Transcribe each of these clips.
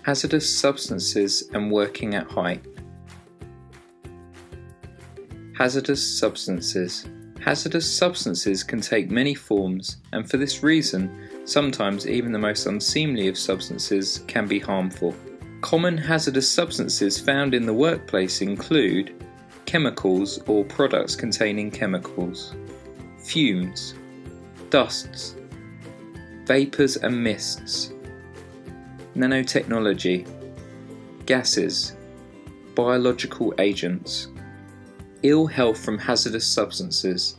Hazardous substances and working at height. Hazardous substances. Hazardous substances can take many forms, and for this reason, sometimes even the most unseemly of substances can be harmful. Common hazardous substances found in the workplace include chemicals or products containing chemicals, fumes, dusts, vapours and mists, nanotechnology, gases, biological agents, ill health from hazardous substances.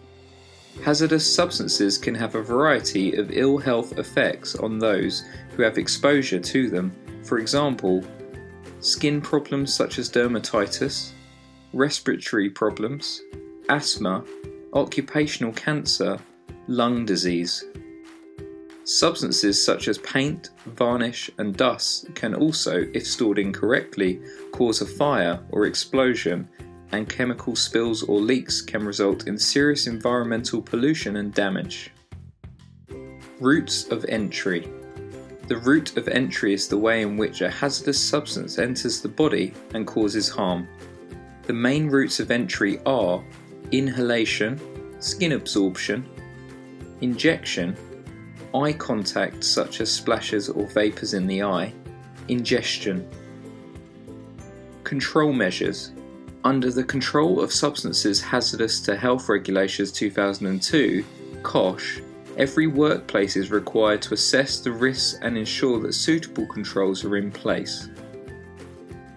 Hazardous substances can have a variety of ill health effects on those who have exposure to them. For example, skin problems such as dermatitis, respiratory problems, asthma, occupational cancer, lung disease. Substances such as paint, varnish and dust can also, if stored incorrectly, cause a fire or explosion, and chemical spills or leaks can result in serious environmental pollution and damage. Routes of entry. The route of entry is the way in which a hazardous substance enters the body and causes harm. The main routes of entry are inhalation, skin absorption, injection, eye contact such as splashes or vapours in the eye, ingestion. Control measures. Under the Control of Substances Hazardous to Health Regulations 2002, (COSH), every workplace is required to assess the risks and ensure that suitable controls are in place.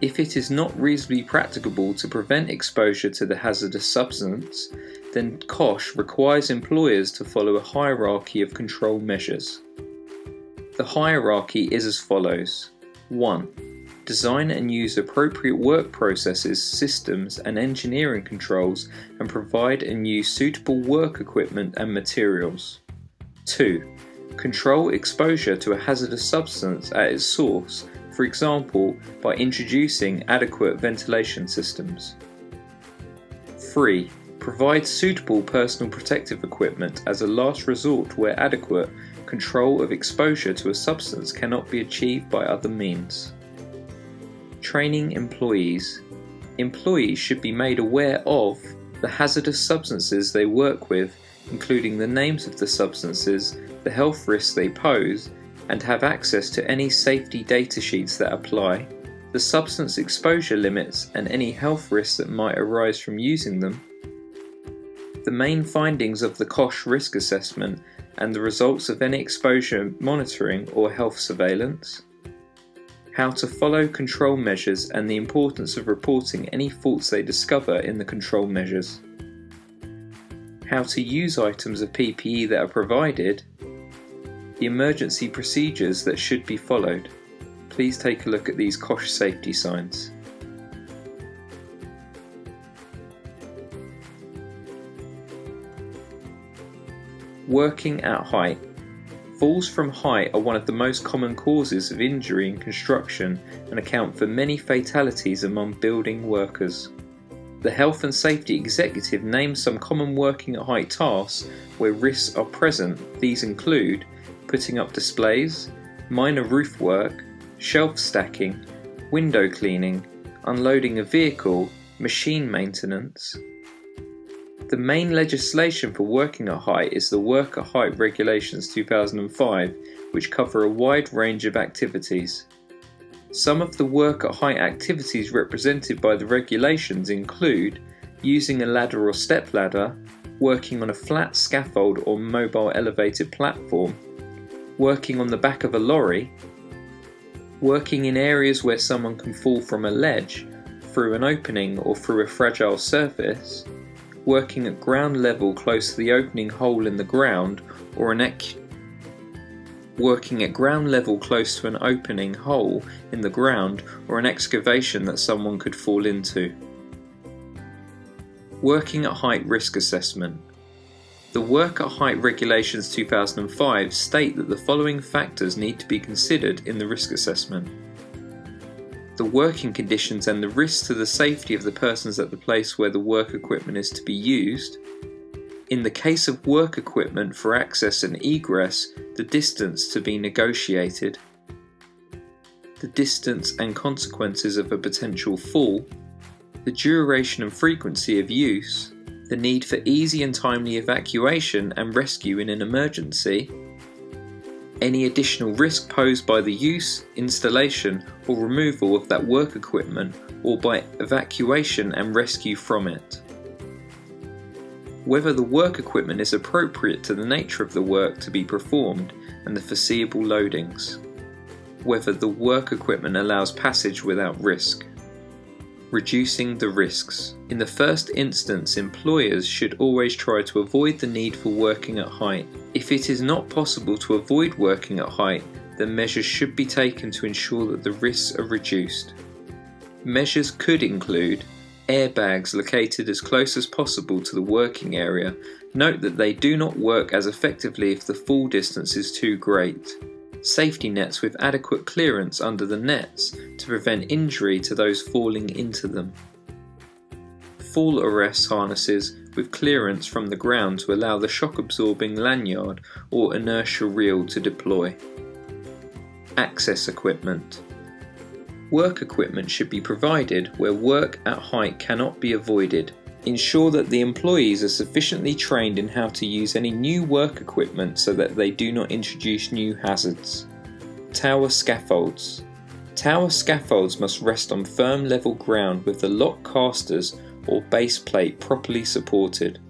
If it is not reasonably practicable to prevent exposure to the hazardous substance, then COSH requires employers to follow a hierarchy of control measures. The hierarchy is as follows. 1. Design and use appropriate work processes, systems and engineering controls, and provide and use suitable work equipment and materials. 2. Control exposure to a hazardous substance at its source, for example by introducing adequate ventilation systems. 3. Provide suitable personal protective equipment as a last resort where adequate control of exposure to a substance cannot be achieved by other means. Training employees. Employees should be made aware of the hazardous substances they work with, including the names of the substances, the health risks they pose, and have access to any safety data sheets that apply, the substance exposure limits and any health risks that might arise from using them, the main findings of the COSH risk assessment and the results of any exposure monitoring or health surveillance, how to follow control measures and the importance of reporting any faults they discover in the control measures, how to use items of PPE that are provided, the emergency procedures that should be followed. Please take a look at these COSH safety signs. Working at height. Falls from height are one of the most common causes of injury in construction and account for many fatalities among building workers. The Health and Safety Executive names some common working at height tasks where risks are present. These include putting up displays, minor roof work, shelf stacking, window cleaning, unloading a vehicle, machine maintenance. The main legislation for working at height is the Work at Height Regulations 2005, which cover a wide range of activities. Some of the work at height activities represented by the regulations include using a ladder or step ladder, working on a flat scaffold or mobile elevated platform, working on the back of a lorry, working in areas where someone can fall from a ledge, through an opening or through a fragile surface, working at ground level close to the opening hole in the ground or working at ground level close to an opening hole in the ground or an excavation that someone could fall into. Working at height risk assessment. The Work at Height Regulations 2005 state that the following factors need to be considered in the risk assessment. The working conditions and the risks to the safety of the persons at the place where the work equipment is to be used. In the case of work equipment for access and egress, the distance to be negotiated. the distance and consequences of a potential fall, the duration and frequency of use, the need for easy and timely evacuation and rescue in an emergency, any additional risk posed by the use, installation or removal of that work equipment or by evacuation and rescue from it. Whether the work equipment is appropriate to the nature of the work to be performed and the foreseeable loadings. Whether the work equipment allows passage without risk. Reducing the risks. In the first instance, employers should always try to avoid the need for working at height. If it is not possible to avoid working at height, then measures should be taken to ensure that the risks are reduced. Measures could include airbags located as close as possible to the working area. Note that they do not work as effectively if the fall distance is too great. Safety nets with adequate clearance under the nets to prevent injury to those falling into them. Fall arrest harnesses with clearance from the ground to allow the shock-absorbing lanyard or inertial reel to deploy. Access equipment. Work equipment should be provided where work at height cannot be avoided. Ensure that the employees are sufficiently trained in how to use any new work equipment so that they do not introduce new hazards. Tower scaffolds. Tower scaffolds must rest on firm level ground with the lock casters or base plate properly supported.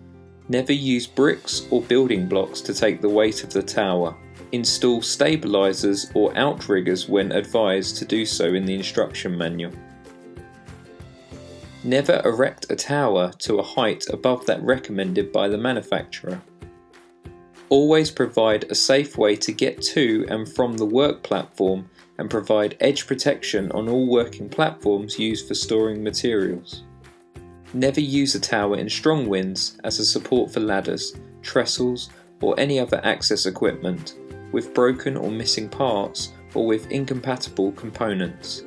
Never use bricks or building blocks to take the weight of the tower. Install stabilizers or outriggers when advised to do so in the instruction manual. Never erect a tower to a height above that recommended by the manufacturer. Always provide a safe way to get to and from the work platform and provide edge protection on all working platforms used for storing materials. Never use a tower in strong winds as a support for ladders, trestles or any other access equipment with broken or missing parts or with incompatible components.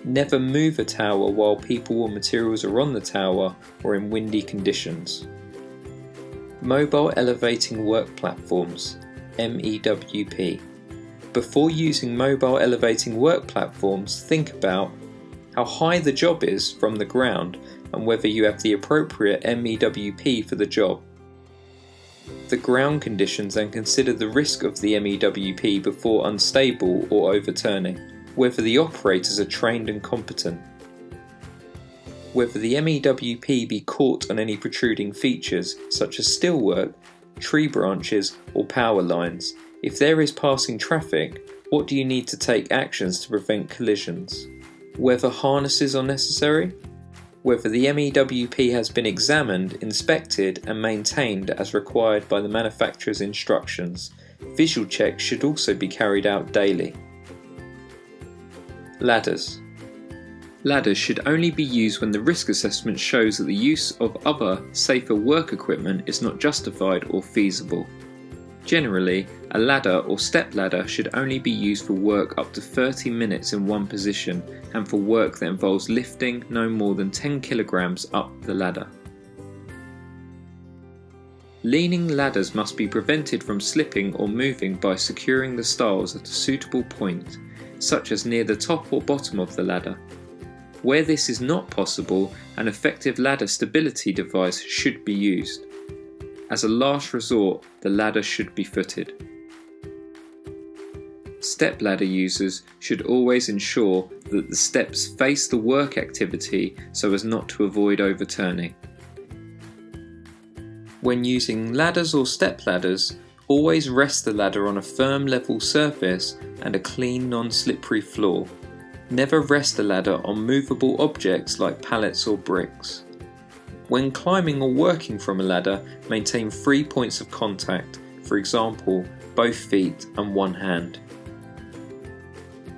Never move a tower while people or materials are on the tower or in windy conditions. Mobile Elevating Work Platforms, MEWP. Before using mobile elevating work platforms, think about how high the job is from the ground and whether you have the appropriate MEWP for the job. The ground conditions and consider the risk of the MEWP before unstable or overturning. Whether the operators are trained and competent. Whether the MEWP be caught on any protruding features such as steelwork, tree branches or power lines. If there is passing traffic, what do you need to take actions to prevent collisions? Whether harnesses are necessary. Whether the MEWP has been examined, inspected and maintained as required by the manufacturer's instructions. Visual checks should also be carried out daily. Ladders. Ladders should only be used when the risk assessment shows that the use of other, safer work equipment is not justified or feasible. Generally, a ladder or step ladder should only be used for work up to 30 minutes in one position and for work that involves lifting no more than 10 kilograms up the ladder. Leaning ladders must be prevented from slipping or moving by securing the stiles at a suitable point, such as near the top or bottom of the ladder. Where this is not possible, an effective ladder stability device should be used. As a last resort, the ladder should be footed. Step ladder users should always ensure that the steps face the work activity so as not to avoid overturning. When using ladders or step ladders, always rest the ladder on a firm level surface and a clean non-slippery floor. Never rest the ladder on movable objects like pallets or bricks. When climbing or working from a ladder, maintain 3 points of contact, for example, both feet and one hand.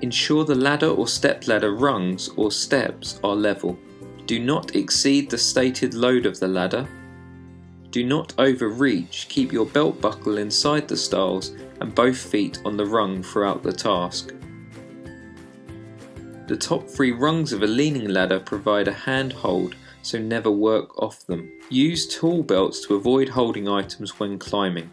Ensure the ladder or step ladder rungs or steps are level. Do not exceed the stated load of the ladder. Do not overreach, keep your belt buckle inside the stiles and both feet on the rung throughout the task. The top 3 rungs of a leaning ladder provide a hand hold, so never work off them. Use tool belts to avoid holding items when climbing.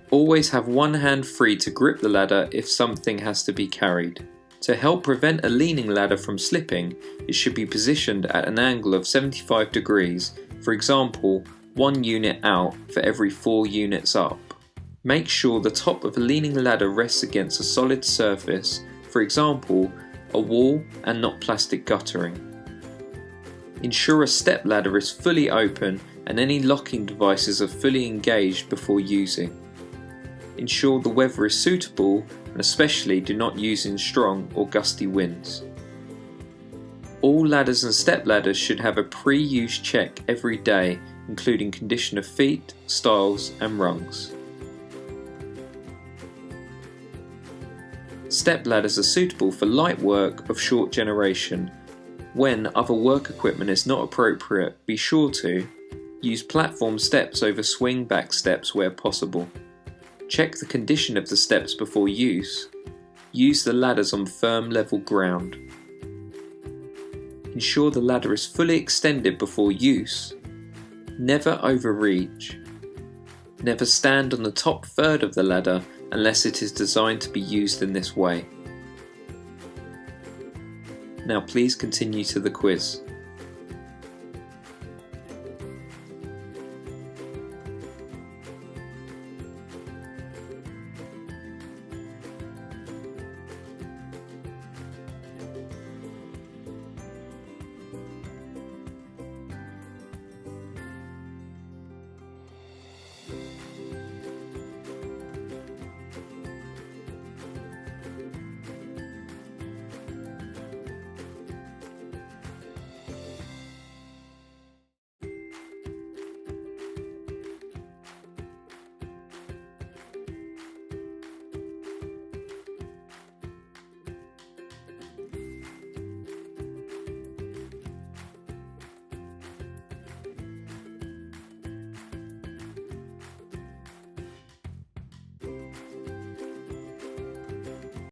Always have one hand free to grip the ladder if something has to be carried. To help prevent a leaning ladder from slipping, it should be positioned at an angle of 75 degrees, for example, 1 unit out for every 4 units up. Make sure the top of a leaning ladder rests against a solid surface, for example, a wall and not plastic guttering. Ensure a step ladder is fully open and any locking devices are fully engaged before using. Ensure the weather is suitable and especially do not use in strong or gusty winds. All ladders and step ladders should have a pre-use check every day, including condition of feet, stiles and rungs. Step ladders are suitable for light work of short generation. When other work equipment is not appropriate, be sure to use platform steps over swing back steps where possible. Check the condition of the steps before use. Use the ladders on firm level ground. Ensure the ladder is fully extended before use. Never overreach. Never stand on the top third of the ladder unless it is designed to be used in this way. Now please continue to the quiz.